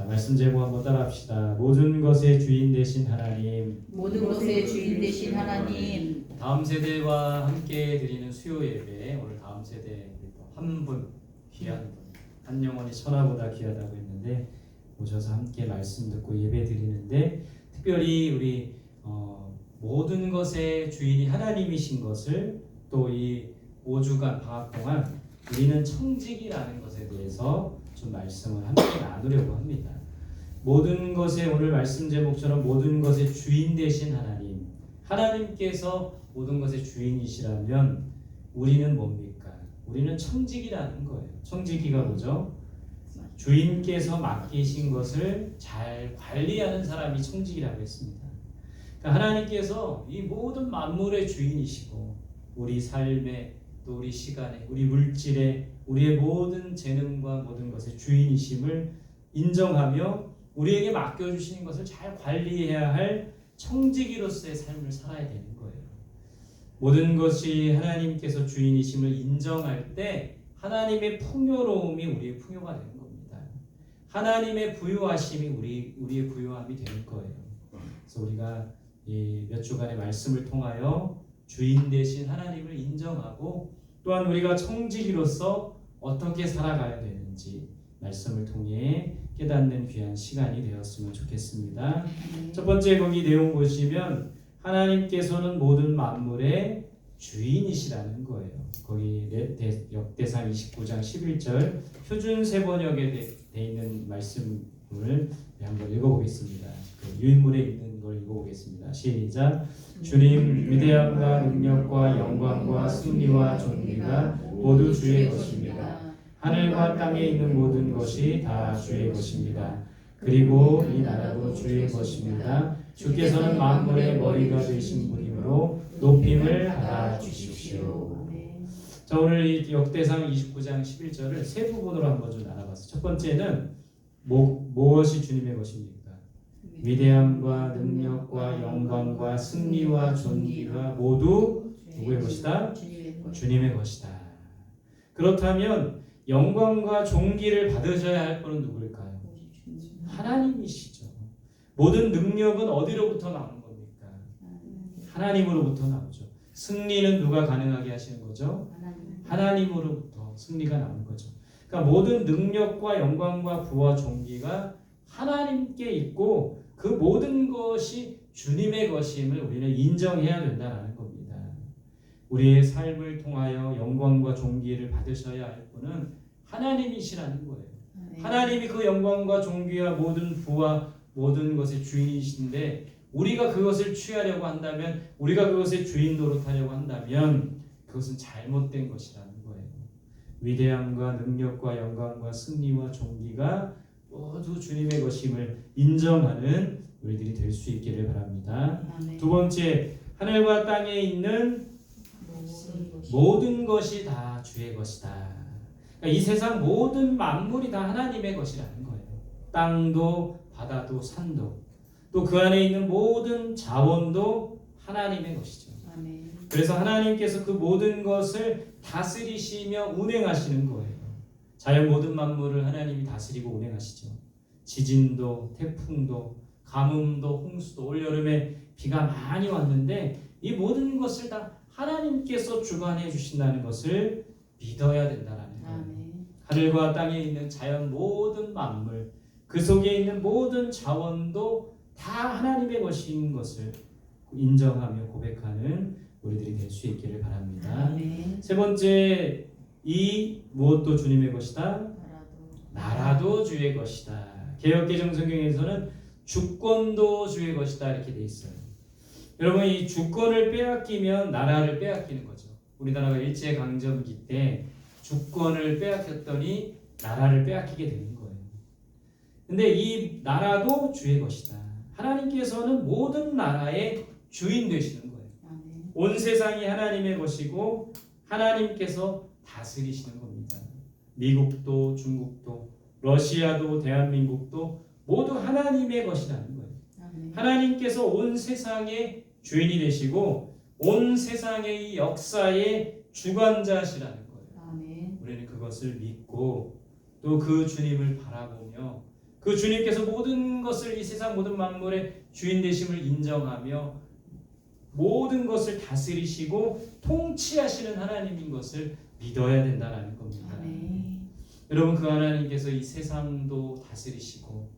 자, 말씀 제목 한번 따라합시다. 모든 것의 주인 되신 하나님. 모든 것의 주인 되신 하나님. 다음 세대와 함께 드리는 수요 예배, 오늘 다음 세대 한 분, 귀한 분, 한 영혼이 천하보다 귀하다고 했는데 오셔서 함께 말씀 듣고 예배 드리는데, 특별히 우리 모든 것의 주인이 하나님이신 것을, 또 이 5주간 방학 동안 우리는 청직이라는 것에 대해서 좀 말씀을 함께 나누려고 합니다. 모든 것의, 오늘 말씀 제목처럼 모든 것의 주인 되신 하나님, 하나님께서 모든 것의 주인이시라면 우리는 뭡니까? 우리는 청직이라는 거예요. 청직이가 뭐죠? 주인께서 맡기신 것을 잘 관리하는 사람이 청직이라고 했습니다. 그러니까 하나님께서 이 모든 만물의 주인이시고, 우리 삶에, 또 우리 시간에, 우리 물질에, 우리의 모든 재능과 모든 것의 주인이심을 인정하며 우리에게 맡겨주시는 것을 잘 관리해야 할 청지기로서의 삶을 살아야 되는 거예요. 모든 것이 하나님께서 주인이심을 인정할 때 하나님의 풍요로움이 우리의 풍요가 되는 겁니다. 하나님의 부유하심이 우리의 부유함이 되는 거예요. 그래서 우리가 이 몇 주간의 말씀을 통하여 주인 되신 하나님을 인정하고, 또한 우리가 청지기로서 어떻게 살아가야 되는지 말씀을 통해 깨닫는 귀한 시간이 되었으면 좋겠습니다. 첫 번째 거기 내용 보시면 하나님께서는 모든 만물의 주인이시라는 거예요. 거기 역대상 29장 11절 표준 세번역에 돼 있는 말씀을 한번 읽어보겠습니다. 그 유인물에 있는 걸 읽어보겠습니다. 시작. 주님, 위대함과 능력과 영광과 승리와 존귀가 모두 주의 것입니다. 하늘과 땅에 있는 모든 것이 다 주의 것입니다. 그리고 이 나라도 주의 것입니다. 주께서는 만물의 머리가 되신 분이므로 높임을 받아 주십시오. 자, 오늘 이 역대상 29장 11절을 세 부분으로 한번 좀 나눠봤어요. 첫 번째는 무엇이 주님의 것입니까? 위대함과 능력과 영광과 승리와 존귀가 모두 누구의 것이다? 주님의 것이다. 그렇다면 영광과 존귀를 받으셔야 할 분은 누구일까요? 하나님이시죠. 모든 능력은 어디로부터 나오는 겁니까? 하나님으로부터 나오죠. 승리는 누가 가능하게 하시는 거죠? 하나님으로부터 승리가 나오는 거죠. 그러니까 모든 능력과 영광과 부와 존귀가 하나님께 있고, 그 모든 것이 주님의 것임을 우리는 인정해야 된다는 겁니다. 우리의 삶을 통하여 영광과 존귀를 받으셔야 할 분은 하나님이시라는 거예요. 하나님이 그 영광과 존귀와 모든 부와 모든 것의 주인이신데, 우리가 그것을 취하려고 한다면, 우리가 그것의 주인 노릇하려고 한다면 그것은 잘못된 것이라는 거예요. 위대함과 능력과 영광과 승리와 존귀가 모두 주님의 것임을 인정하는 우리들이 될 수 있기를 바랍니다. 두 번째, 하늘과 땅에 있는 모든 것이 다 주의 것이다. 그러니까 이 세상 모든 만물이 다 하나님의 것이라는 거예요. 땅도 바다도 산도, 또 그 안에 있는 모든 자원도 하나님의 것이죠. 그래서 하나님께서 그 모든 것을 다스리시며 운행하시는 거예요. 자연 모든 만물을 하나님이 다스리고 운행하시죠. 지진도, 태풍도, 가뭄도, 홍수도, 올여름에 비가 많이 왔는데 이 모든 것을 다 하나님께서 주관해 주신다는 것을 믿어야 된다는 거예요. 하늘과 땅에 있는 자연 모든 만물, 그 속에 있는 모든 자원도 다 하나님의 것인 것을 인정하며 고백하는 우리들이 될 수 있기를 바랍니다. 세 번째, 이 무엇도 주님의 것이다? 나라도 주의 것이다. 개역개정 성경에서는 주권도 주의 것이다 이렇게 돼 있어요. 여러분, 이 주권을 빼앗기면 나라를 빼앗기는 거죠. 우리나라가 일제강점기 때 주권을 빼앗겼더니 나라를 빼앗기게 되는 거예요. 근데 이 나라도 주의 것이다. 하나님께서는 모든 나라의 주인 되시는 거예요. 온 세상이 하나님의 것이고 하나님께서 다스리시는 겁니다. 미국도, 중국도, 러시아도, 대한민국도 모두 하나님의 것이라는 거예요. 하나님께서 온 세상의 주인이 되시고 온 세상의 역사의 주관자시라는 거예요. 우리는 그것을 믿고 또 그 주님을 바라보며 그 주님께서 모든 것을 이 세상 모든 만물의 주인 되심을 인정하며 모든 것을 다스리시고 통치하시는 하나님인 것을 믿어야 된다는 겁니다. 아멘. 여러분 그 하나님께서 이 세상도 다스리시고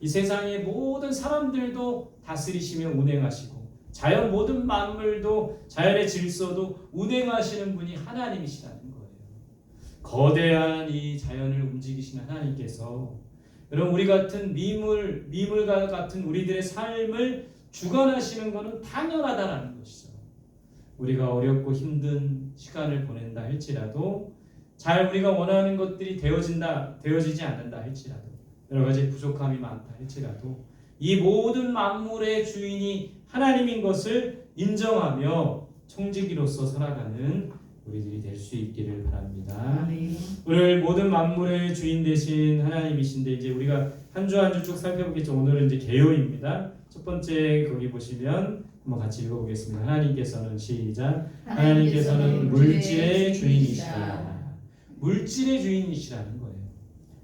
이 세상의 모든 사람들도 다스리시며 운행하시고 자연 모든 만물도 자연의 질서도 운행하시는 분이 하나님이시라는 거예요. 거대한 이 자연을 움직이시는 하나님께서 여러분 우리 같은 미물과 같은 우리들의 삶을 주관하시는 것은 당연하다라는 것이죠. 우리가 어렵고 힘든 시간을 보낸다 할지라도 잘 우리가 원하는 것들이 되어지지 않는다 할지라도 여러 가지 부족함이 많다 할지라도 이 모든 만물의 주인이 하나님인 것을 인정하며 청지기로서 살아가는 우리들이 될 수 있기를 바랍니다. 아멘. 오늘 모든 만물의 주인 되신 하나님이신데 이제 우리가 한 주 한 주 쭉 살펴보겠죠. 오늘은 이제 계요입니다. 첫 번째 거기 보시면 한번 같이 읽어보겠습니다. 하나님께서는 시작. 하나님께서는 물질의 주인이시라. 물질의 주인이시라는 거예요.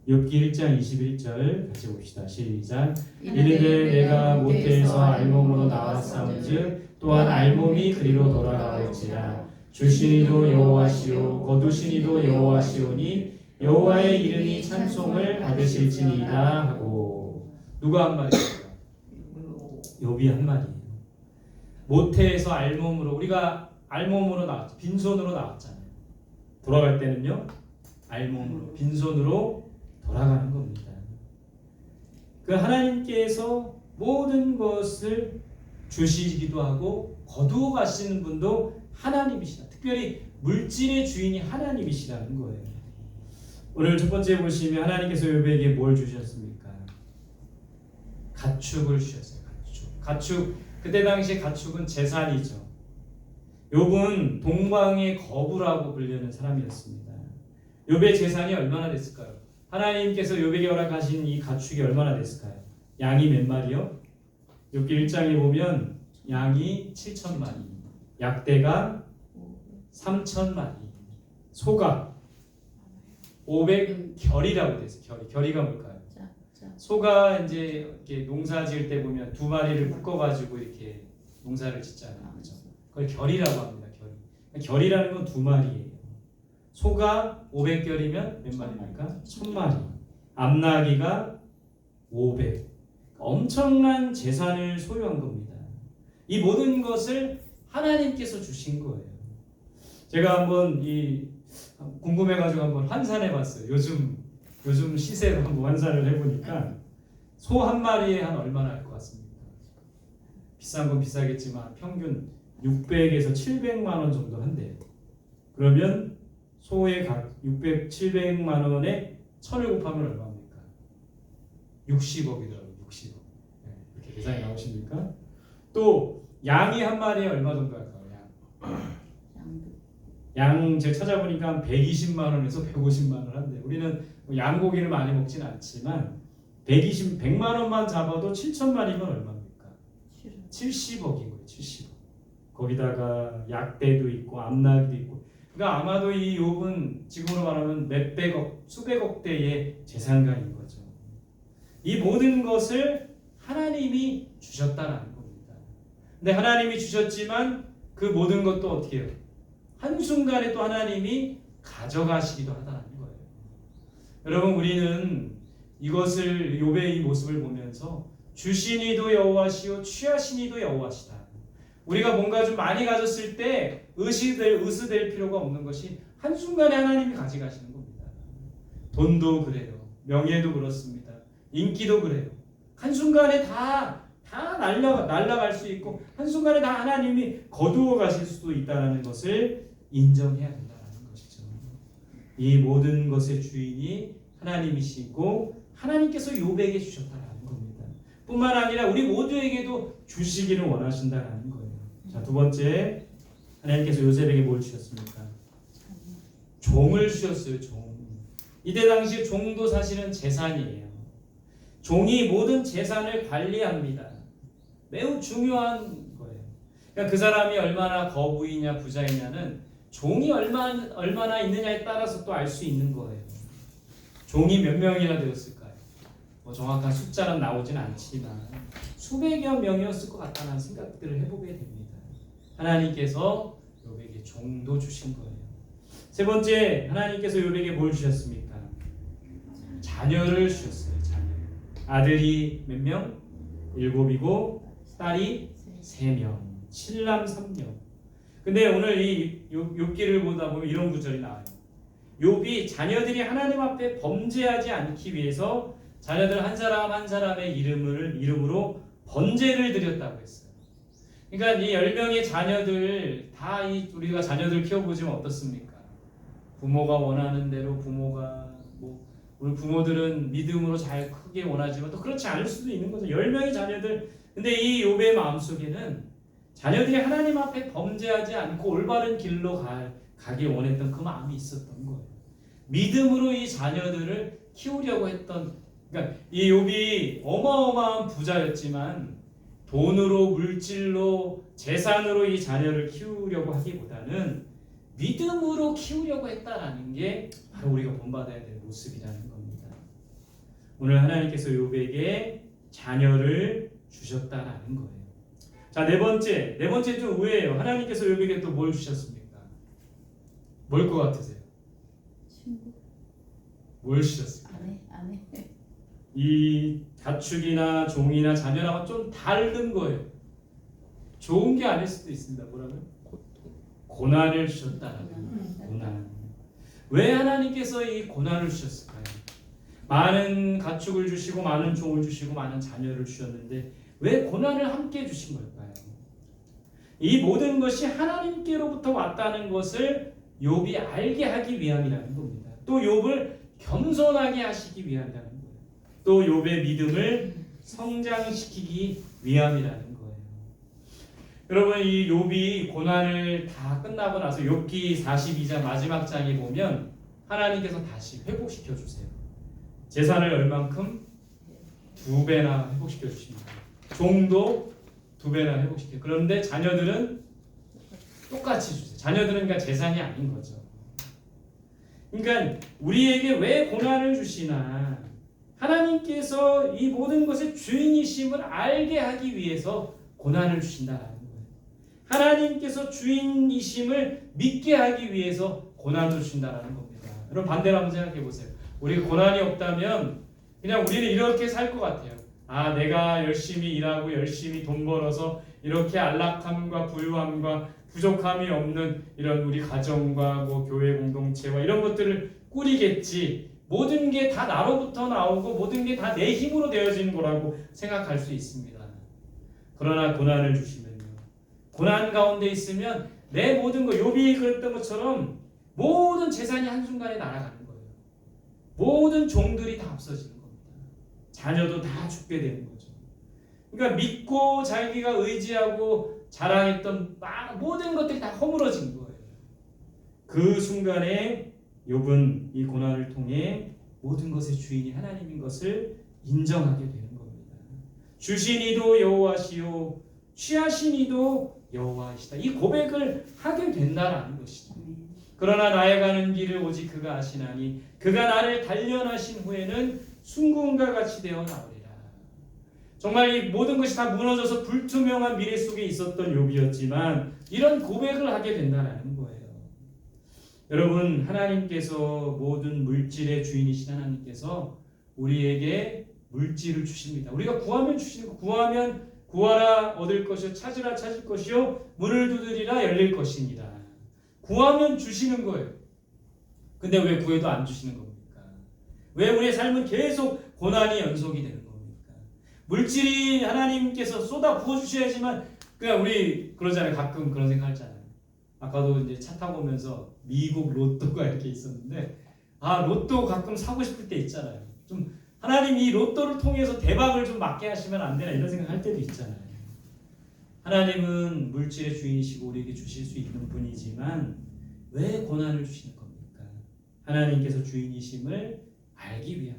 욥기 1장 21절 같이 봅시다. 시작. 이르되 내가 모태에서 알몸으로 나왔사온즉 또한 알몸이 그리로 돌아가올지라. 주시니도 여호와시오 거두시니도 여호와시오니 여호와의 이름이 찬송을 받으실지니이다 하고. 누가 한 말이에요? 욥이 한 말이에요. 모태에서 알몸으로 우리가 알몸으로 나왔죠. 빈손으로 나왔잖아요. 돌아갈 때는요 알몸으로 빈손으로 돌아가는 겁니다. 그 하나님께서 모든 것을 주시기도 하고 거두어 가시는 분도 하나님이시다. 특별히 물질의 주인이 하나님이시라는 거예요. 오늘 첫 번째 보시면 하나님께서 욥에게 뭘 주셨습니까? 가축을 주셨어요. 가축. 그때 당시에 가축은 재산이죠. 욥은 동방의 거부라고 불리는 사람이었습니다. 욥의 재산이 얼마나 됐을까요? 하나님께서 욥에게 허락하신 이 가축이 얼마나 됐을까요? 양이 몇 마리요? 욥기 1장에 보면 양이 7,000마리, 약대가 3,000마리, 소가 500결이라고 됐어요. 결이가 뭘까요? 소가 이제 이렇게 농사 지을 때 보면 두 마리를 묶어가지고 이렇게 농사를 짓잖아요. 그렇죠? 그걸 결이라고 합니다. 결이라는 건 두 마리예요. 소가 500결이면 몇 마리입니까? 1000마리. 암나기가 500. 엄청난 재산을 소유한 겁니다. 이 모든 것을 하나님께서 주신 거예요. 제가 한번 궁금해가지고 한번 환산해봤어요. 요즘 시세로 한번 환산을 해보니까 소 한 마리에 한 얼마나 할 것 같습니까? 비싼 건 비싸겠지만 평균 600에서 700만 원 정도 한대요. 그러면 소의 각 600, 700만 원에 1000을 곱하면 얼마입니까? 60억이더라고요. 60억. 네, 이렇게 계산이 나오십니까? 또 양이 한 마리에 얼마 정도 할까요? 양 제가 찾아보니까 120만 원에서 150만 원 한대요. 우리는 양고기를 많이 먹진 않지만 100만 원만 잡아도 7,000마리면 얼마입니까? 70억인 거예요. 70억. 거기다가 약대도 있고 암나기도 있고. 그러니까 아마도 이 욥은 지금으로 말하면 몇백억, 수백억 대의 재산가인 거죠. 이 모든 것을 하나님이 주셨다는 겁니다. 근데 하나님이 주셨지만 그 모든 것도 어떻게 해요? 한순간에 또 하나님이 가져가시기도 하다는 거예요. 여러분 우리는 이것을 욥의 이 모습을 보면서 주시니도 여호와시오 취하시니도 여호와시다. 우리가 뭔가 좀 많이 가졌을 때 의스될 필요가 없는 것이 한순간에 하나님이 가져가시는 겁니다. 돈도 그래요. 명예도 그렇습니다. 인기도 그래요. 한순간에 다 날아갈 수 있고 한순간에 다 하나님이 거두어 가실 수도 있다는 것을 인정해야 된다는 것이죠. 이 모든 것의 주인이 하나님이시고 하나님께서 욥에게 주셨다는 겁니다. 뿐만 아니라 우리 모두에게도 주시기를 원하신다는 거예요. 자, 두 번째 하나님께서 요셉에게 뭘 주셨습니까? 종을 주셨어요. 종. 이때 당시 종도 사실은 재산이에요. 종이 모든 재산을 관리합니다. 매우 중요한 거예요. 그러니까 그 사람이 얼마나 거부이냐 부자이냐는 종이 얼마나 있느냐에 따라서 또 알 수 있는 거예요. 종이 몇 명이나 되었을까요? 뭐 정확한 숫자는 나오진 않지만 수백여 명이었을 것 같다는 생각들을 해보게 됩니다. 하나님께서 욥에게 종도 주신 거예요. 세 번째, 하나님께서 욥에게 뭘 주셨습니까? 자녀를 주셨어요. 자녀. 아들이 몇 명? 7이고 딸이 3명. 7남 3녀. 근데 오늘 이 욥기를 보다 보면 이런 구절이 나와요. 욥이 자녀들이 하나님 앞에 범죄하지 않기 위해서 자녀들 한 사람 한 사람의 이름으로 번제를 드렸다고 했어요. 그러니까 이 10명의 자녀들 다 우리가 자녀들 키워보지만 어떻습니까? 부모가 원하는 대로 부모가 우리 부모들은 믿음으로 잘 크게 원하지만 또 그렇지 않을 수도 있는 거죠. 10명의 자녀들. 근데 이 욥의 마음속에는 자녀들이 하나님 앞에 범죄하지 않고 올바른 길로 가길 원했던 그 마음이 있었던 거예요. 믿음으로 이 자녀들을 키우려고 했던, 그러니까 이 욥이 어마어마한 부자였지만 돈으로, 물질로, 재산으로 이 자녀를 키우려고 하기보다는 믿음으로 키우려고 했다라는 게 바로 우리가 본받아야 될 모습이라는 겁니다. 오늘 하나님께서 욥에게 자녀를 주셨다라는 거예요. 자, 네 번째 좀 의외예요. 하나님께서 욥에게 또 뭘 주셨습니까? 뭘 것 같으세요? 친구. 뭘 주셨습니까? 아내. 이 가축이나 종이나 자녀랑은 좀 다른 거예요. 좋은 게 아닐 수도 있습니다. 뭐라고요? 고난을 주셨다라는 거예요. 고난. 왜 하나님께서 이 고난을 주셨을까요? 많은 가축을 주시고 많은 종을 주시고 많은 자녀를 주셨는데 왜 고난을 함께 주신 걸까요? 이 모든 것이 하나님께로부터 왔다는 것을 욥이 알게 하기 위함이라는 겁니다. 또 욥을 겸손하게 하시기 위함이라는 거예요. 또 욥의 믿음을 성장시키기 위함이라는 거예요. 여러분, 이 욥이 고난을 다 끝나고 나서 욥기 42장 마지막 장에 보면 하나님께서 다시 회복시켜 주세요. 재산을 얼만큼? 2배나 회복시켜 주십니다. 종도 2배나 회복시켜요. 그런데 자녀들은 똑같이 주세요. 자녀들은 그러니까 재산이 아닌 거죠. 그러니까 우리에게 왜 고난을 주시나, 하나님께서 이 모든 것의 주인이심을 알게 하기 위해서 고난을 주신다라는 거예요. 하나님께서 주인이심을 믿게 하기 위해서 고난을 주신다라는 겁니다. 여러분, 반대로 한번 생각해 보세요. 우리가 고난이 없다면 그냥 우리는 이렇게 살 것 같아요. 아, 내가 열심히 일하고 열심히 돈 벌어서 이렇게 안락함과 부유함과 부족함이 없는 이런 우리 가정과 교회 공동체와 이런 것들을 꾸리겠지. 모든 게 다 나로부터 나오고 모든 게 다 내 힘으로 되어지는 거라고 생각할 수 있습니다. 그러나 고난을 주시면요, 고난 가운데 있으면 내 모든 것, 욥이 그랬던 것처럼 모든 재산이 한순간에 날아가는 거예요. 모든 종들이 다 없어지는 겁니다. 자녀도 다 죽게 되는 거죠. 그러니까 믿고 자기가 의지하고 자랑했던 모든 것들이 다 허물어진 거예요. 그 순간에 욥은 이 고난을 통해 모든 것의 주인이 하나님인 것을 인정하게 되는 겁니다. 주신 이도 여호와시요 취하신 이도 여호와이시다. 이 고백을 하게 된다라는 것이죠. 그러나 나의 가는 길을 오직 그가 아시나니 그가 나를 단련하신 후에는 순금과 같이 되어 나오리라. 정말 이 모든 것이 다 무너져서 불투명한 미래 속에 있었던 욥이었지만 이런 고백을 하게 된다는 거예요. 여러분, 하나님께서 모든 물질의 주인이신 하나님께서 우리에게 물질을 주십니다. 우리가 구하면 주시는 거, 구하면 구하라 얻을 것이요 찾으라 찾을 것이요 문을 두드리라 열릴 것입니다. 구하면 주시는 거예요. 근데 왜 구해도 안 주시는 겁니까? 왜 우리의 삶은 계속 고난이 연속이 되는 겁니까? 물질이 하나님께서 쏟아 부어주셔야지만, 그냥 우리 그러잖아요. 가끔 그런 생각 하잖아요. 아까도 이제 차 타고 오면서 미국 로또가 이렇게 있었는데, 로또 가끔 사고 싶을 때 있잖아요. 좀 하나님이 이 로또를 통해서 대박을 좀 맞게 하시면 안 되나 이런 생각 할 때도 있잖아요. 하나님은 물질의 주인이시고 우리에게 주실 수 있는 분이지만 왜 고난을 주시는 겁니까? 하나님께서 주인이심을 알기 위함,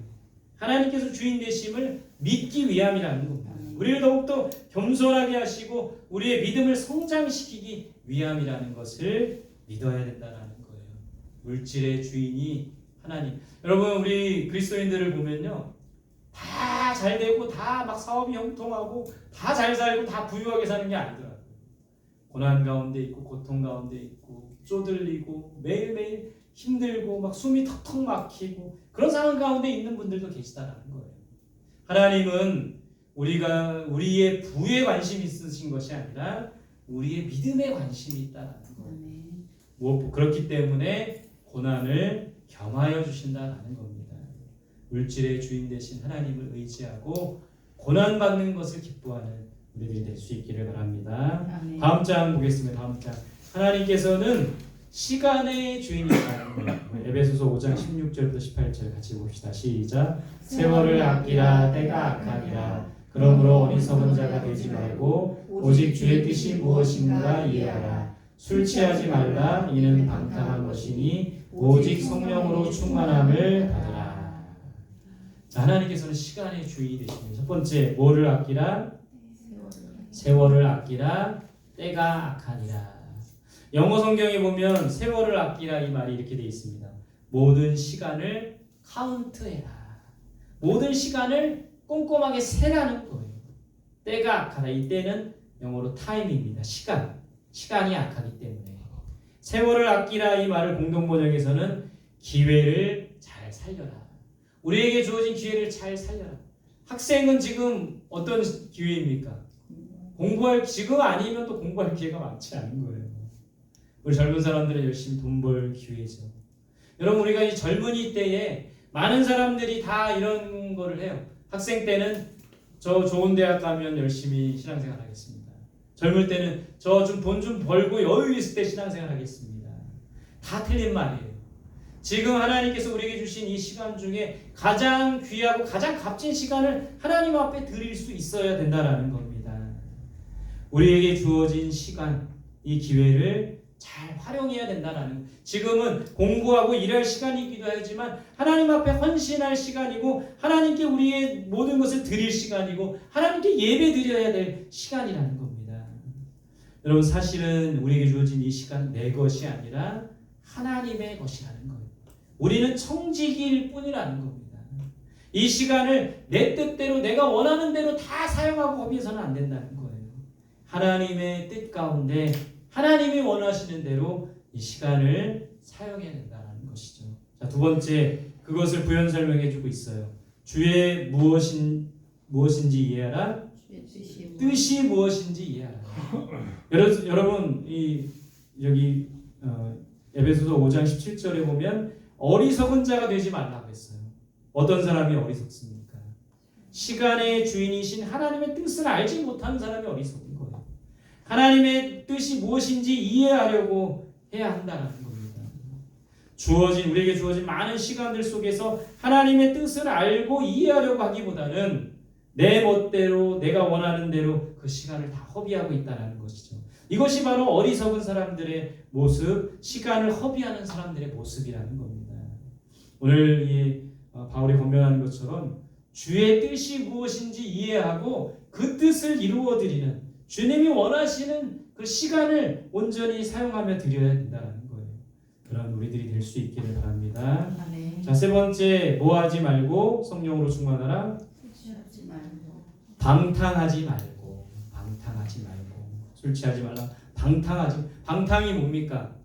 하나님께서 주인 되심을 믿기 위함이라는 겁니다. 우리를 더욱더 겸손하게 하시고 우리의 믿음을 성장시키기 위함이라는 것을 믿어야 된다는 거예요. 물질의 주인이 하나님. 여러분, 우리 그리스도인들을 보면요, 다 잘 되고 다 막 사업이 형통하고 다 잘 살고 다 부유하게 사는 게 아니더라고요. 고난 가운데 있고 고통 가운데 있고 쪼들리고 매일매일 힘들고 막 숨이 턱턱 막히고 그런 상황 가운데 있는 분들도 계시다라는 거예요. 하나님은 우리의 부에 관심이 있으신 것이 아니라 우리의 믿음에 관심이 있다라는 거예요. 그렇기 때문에 고난을 겸하여 주신다라는 겁니다. 물질의 주인 되신 하나님을 의지하고 고난 받는 것을 기뻐하는 우리들이 될 수 있기를 바랍니다. 아멘. 다음 장 보겠습니다. 다음 장. 하나님께서는 시간의 주인이시라는 거예요. 에베소서 5장 16절부터 18절 같이 봅시다. 시작. 세월을 아끼라 때가 악하니라. 그러므로 어리석은 자가 되지 말고 오직 주의 뜻이 무엇인가 이해하라. 술 취하지 말라. 이는 방탕한 것이니 오직 성령으로 충만함을 받으라. 자, 하나님께서는 시간의 주인이 되십니다. 첫 번째, 뭐를 아끼라? 세월을 아끼라. 때가 악하니라. 영어 성경에 보면 세월을 아끼라 이 말이 이렇게 되어 있습니다. 모든 시간을 카운트해라. 모든 시간을 꼼꼼하게 세라는 거예요. 때가 악하다. 이 때는 영어로 타임입니다. 시간이 악하기 때문에. 세월을 아끼라 이 말을 공동번역에서는 기회를 잘 살려라. 우리에게 주어진 기회를 잘 살려라. 학생은 지금 어떤 기회입니까? 지금 아니면 또 공부할 기회가 많지 않은 거예요. 우리 젊은 사람들은 열심히 돈 벌 기회죠. 여러분, 우리가 이 젊은이 때에 많은 사람들이 다 이런 거를 해요. 학생 때는 저 좋은 대학 가면 열심히 신앙생활 하겠습니다. 젊을 때는 저 좀 돈 좀 벌고 여유 있을 때 신앙생활 하겠습니다. 다 틀린 말이에요. 지금 하나님께서 우리에게 주신 이 시간 중에 가장 귀하고 가장 값진 시간을 하나님 앞에 드릴 수 있어야 된다라는 겁니다. 우리에게 주어진 시간, 이 기회를 잘 활용해야 된다라는 거예요. 지금은 공부하고 일할 시간이기도 하지만 하나님 앞에 헌신할 시간이고 하나님께 우리의 모든 것을 드릴 시간이고 하나님께 예배 드려야 될 시간이라는 겁니다. 여러분, 사실은 우리에게 주어진 이 시간 내 것이 아니라 하나님의 것이라는 거예요. 우리는 청지기일 뿐이라는 겁니다. 이 시간을 내 뜻대로 내가 원하는 대로 다 사용하고 허비해서는 안 된다는 거예요. 하나님의 뜻 가운데 하나님이 원하시는 대로 이 시간을 사용해야 된다는 것이죠. 자, 두 번째, 그것을 부연 설명해 주고 있어요. 주의 무엇인지 이해하라. 뜻이 무엇인지 이해하라. 여러분, 여기 에베소서 5장 17절에 보면 어리석은 자가 되지 말라고 했어요. 어떤 사람이 어리석습니까? 시간의 주인이신 하나님의 뜻을 알지 못하는 사람이 어리석은 거예요. 하나님의 뜻이 무엇인지 이해하려고 해야 한다는 겁니다. 우리에게 주어진 많은 시간들 속에서 하나님의 뜻을 알고 이해하려고 하기보다는 내 멋대로 내가 원하는 대로 그 시간을 다 허비하고 있다는 것이죠. 이것이 바로 어리석은 사람들의 모습, 시간을 허비하는 사람들의 모습이라는 겁니다. 오늘 바울이 권면하는 것처럼 주의 뜻이 무엇인지 이해하고 그 뜻을 이루어드리는 주님이 원하시는 그 시간을 온전히 사용하며 드려야 된다는 거예요. 그런 우리들이 될 수 있기를 바랍니다. 아멘. 자, 세 번째, 뭐하지 말고 성령으로 충만하라. 방탕하지 말고 술 취하지 말라. 방탕이 뭡니까?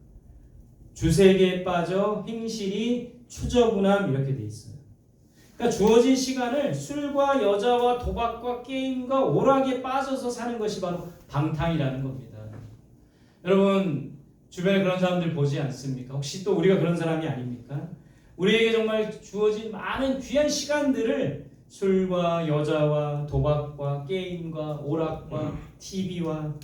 주색에 빠져 행실이 추저분함 이렇게 돼 있어요. 그러니까 주어진 시간을 술과 여자와 도박과 게임과 오락에 빠져서 사는 것이 바로 방탕이라는 겁니다. 여러분, 주변에 그런 사람들 보지 않습니까? 혹시 또 우리가 그런 사람이 아닙니까? 우리에게 정말 주어진 많은 귀한 시간들을 술과 여자와 도박과 게임과 오락과 TV와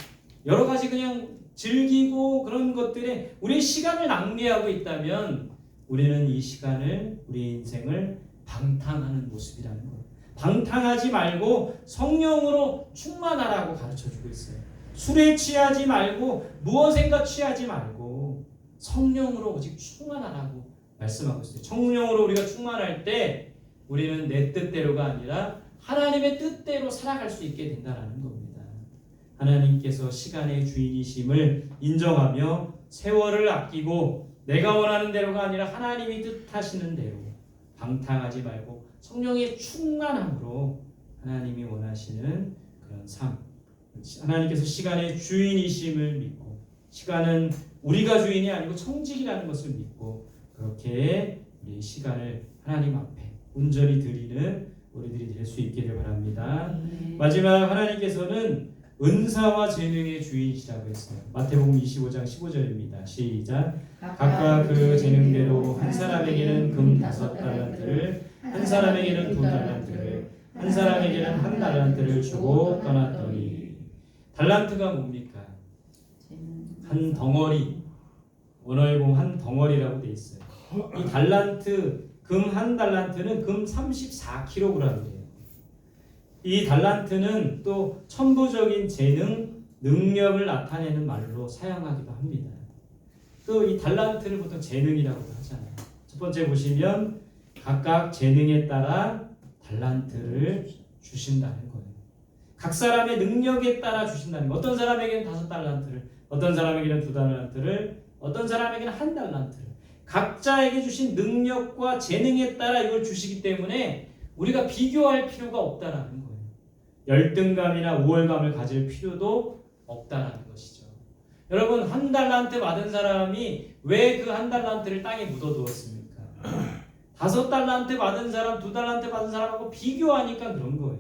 여러 가지 그냥 즐기고 그런 것들에 우리의 시간을 낭비하고 있다면 우리는 이 시간을, 우리의 인생을 방탕하는 모습이라는 거예요. 방탕하지 말고 성령으로 충만하라고 가르쳐주고 있어요. 술에 취하지 말고 무엇인가 취하지 말고 성령으로 오직 충만하라고 말씀하고 있어요. 성령으로 우리가 충만할 때 우리는 내 뜻대로가 아니라 하나님의 뜻대로 살아갈 수 있게 된다는 겁니다. 하나님께서 시간의 주인이심을 인정하며 세월을 아끼고 내가 원하는 대로가 아니라 하나님이 뜻하시는 대로 방탕하지 말고 성령의 충만함으로 하나님이 원하시는 그런 삶, 하나님께서 시간의 주인이심을 믿고 시간은 우리가 주인이 아니고 청직이라는 것을 믿고 그렇게 우리 시간을 하나님 앞에 온전히 드리는 우리들이 될 수 있기를 바랍니다. 마지막 하나님께서는 은사와 재능의 주인이시라고 했어요. 마태복음 25장 15절입니다. 시작. 각각 그 재능대로 한 사람에게는 금 5달란트를, 한 사람에게는 2달란트를, 한 사람에게는 1달란트를 주고 떠났더니. 달란트가 뭡니까? 한 덩어리. 원어에 보면 한 덩어리라고 돼 있어요. 이 달란트, 금 1달란트는 금 34kg이에요. 이 달란트는 또 천부적인 재능, 능력을 나타내는 말로 사용하기도 합니다. 또 이 달란트를 보통 재능이라고도 하잖아요. 첫 번째 보시면 각각 재능에 따라 달란트를 주신다는 거예요. 각 사람의 능력에 따라 주신다는 거예요. 어떤 사람에게는 5달란트를, 어떤 사람에게는 2달란트를, 어떤 사람에게는 1달란트를. 각자에게 주신 능력과 재능에 따라 이걸 주시기 때문에 우리가 비교할 필요가 없다라는 거예요. 열등감이나 우월감을 가질 필요도 없다라는 것이죠. 여러분, 1달란트 받은 사람이 왜 그 1달란트를 땅에 묻어두었습니까? 5달란트 받은 사람, 2달란트 받은 사람하고 비교하니까 그런 거예요.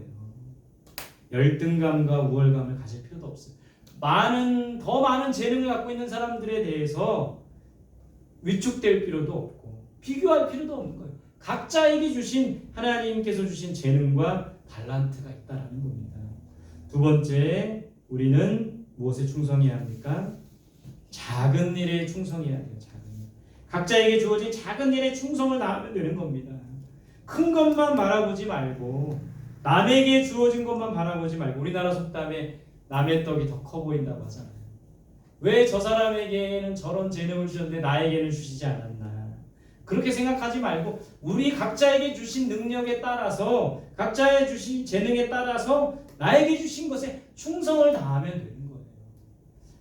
열등감과 우월감을 가질 필요도 없어요. 더 많은 재능을 갖고 있는 사람들에 대해서 위축될 필요도 없고 비교할 필요도 없는 거예요. 각자에게 주신 하나님께서 주신 재능과 달란트가 있다라는 겁니다. 두 번째, 우리는 무엇에 충성해야 합니까? 작은 일에 충성해야 돼요. 작은 일. 각자에게 주어진 작은 일에 충성을 다하면 되는 겁니다. 큰 것만 바라보지 말고 남에게 주어진 것만 바라보지 말고 우리나라 속담에 남의 떡이 더 커 보인다고 하잖아요. 왜 저 사람에게는 저런 재능을 주셨는데 나에게는 주시지 않았나. 그렇게 생각하지 말고 우리 각자에게 주신 능력에 따라서 각자의 주신 재능에 따라서 나에게 주신 것에 충성을 다하면 되는 거예요.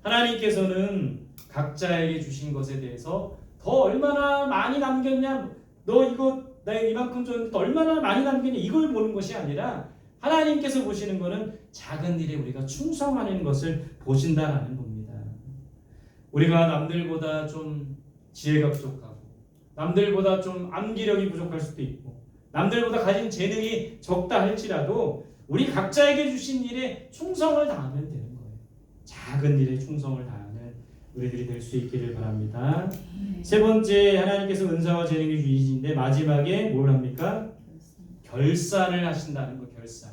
하나님께서는 각자에게 주신 것에 대해서 더 얼마나 많이 남겼냐, 너 이거 내가 이만큼 줬는데 얼마나 많이 남겼냐 이걸 보는 것이 아니라 하나님께서 보시는 것은 작은 일에 우리가 충성하는 것을 보신다라는 겁니다. 우리가 남들보다 좀 지혜가 부족하고 남들보다 좀 암기력이 부족할 수도 있고 남들보다 가진 재능이 적다 할지라도 우리 각자에게 주신 일에 충성을 다하면 되는 거예요. 작은 일에 충성을 다하는 우리들이 될 수 있기를 바랍니다. 세 번째, 하나님께서 은사와 재능의 주인이신데 마지막에 뭘 합니까? 결산을 하신다는 거. 결산.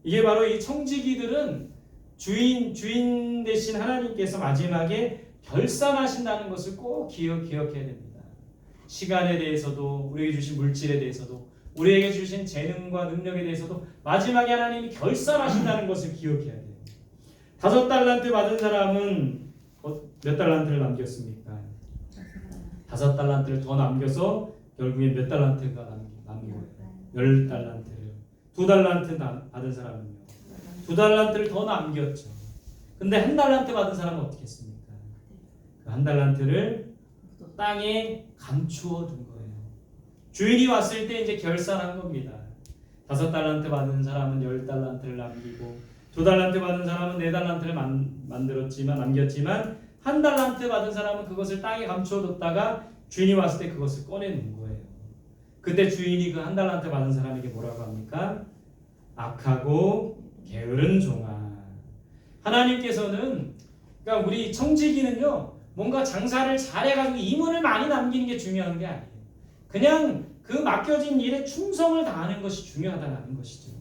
이게 바로 이 청지기들은 주인 대신 하나님께서 마지막에 결산하신다는 것을 꼭 기억해야 됩니다. 시간에 대해서도 우리에게 주신 물질에 대해서도 우리에게 주신 재능과 능력에 대해서도 마지막에 하나님이 결산하신다는 것을 기억해야 돼요. 5달란트 받은 사람은 몇 달란트를 남겼습니까? 5달란트를 더 남겨서 결국에 몇 달란트가 남은 거예요? 10달란트를. 2달란트 받은 사람은요? 2달란트를 더 남겼죠. 근데 1달란트 받은 사람은 어떻게 했습니까? 그 1달란트를 땅에 감추어 둔 거예요. 주인이 왔을 때 이제 결산한 겁니다. 5달란트 받은 사람은 10달란트를 남기고 2달란트 받은 사람은 4달란트를 남겼지만 1달란트 받은 사람은 그것을 땅에 감추어뒀다가 주인이 왔을 때 그것을 꺼내놓은 거예요. 그때 주인이 그 1달란트 받은 사람에게 뭐라고 합니까? 악하고 게으른 종아. 하나님께서는 그러니까 우리 청지기는요 뭔가 장사를 잘해가지고 이문을 많이 남기는 게 중요한 게 아니에요. 그냥 그 맡겨진 일에 충성을 다하는 것이 중요하다는 것이죠.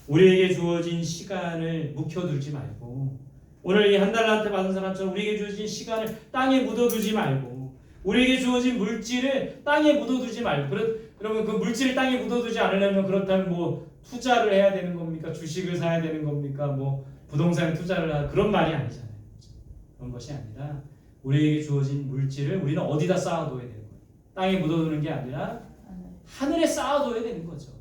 우리에게 주어진 시간을 묵혀두지 말고 오늘 이 1달란트 받은 사람처럼 우리에게 주어진 시간을 땅에 묻어두지 말고 우리에게 주어진 물질을 땅에 묻어두지 말고 그러면 그 물질을 땅에 묻어두지 않으려면 그렇다면 뭐 투자를 해야 되는 겁니까? 주식을 사야 되는 겁니까? 뭐 부동산에 투자를 하는 그런 말이 아니잖아요. 그런 것이 아니라 우리에게 주어진 물질을 우리는 어디다 쌓아둬야 되는 거예요? 땅에 묻어두는 게 아니라 하늘에 쌓아둬야 되는 거죠.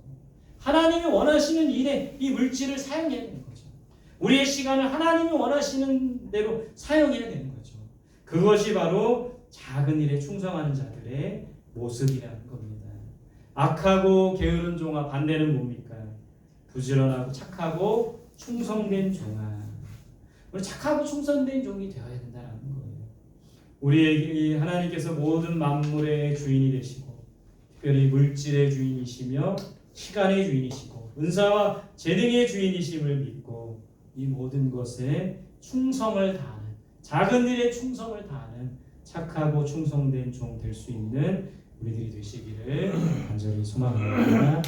하나님이 원하시는 일에 이 물질을 사용해야 되는 거죠. 우리의 시간을 하나님이 원하시는 대로 사용해야 되는 거죠. 그것이 바로 작은 일에 충성하는 자들의 모습이라는 겁니다. 악하고 게으른 종아 반대는 뭡니까? 부지런하고 착하고 충성된 종아. 우리 착하고 충성된 종이 되어야 된다는 거예요. 우리에게 하나님께서 모든 만물의 주인이 되시고 특별히 물질의 주인이시며 시간의 주인이시고 은사와 재능의 주인이심을 믿고 이 모든 것에 충성을 다하는 작은 일에 충성을 다하는 착하고 충성된 종 될 수 있는 우리들이 되시기를 간절히 소망합니다.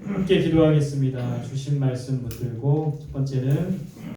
함께 기도하겠습니다. 주신 말씀 붙들고 첫 번째는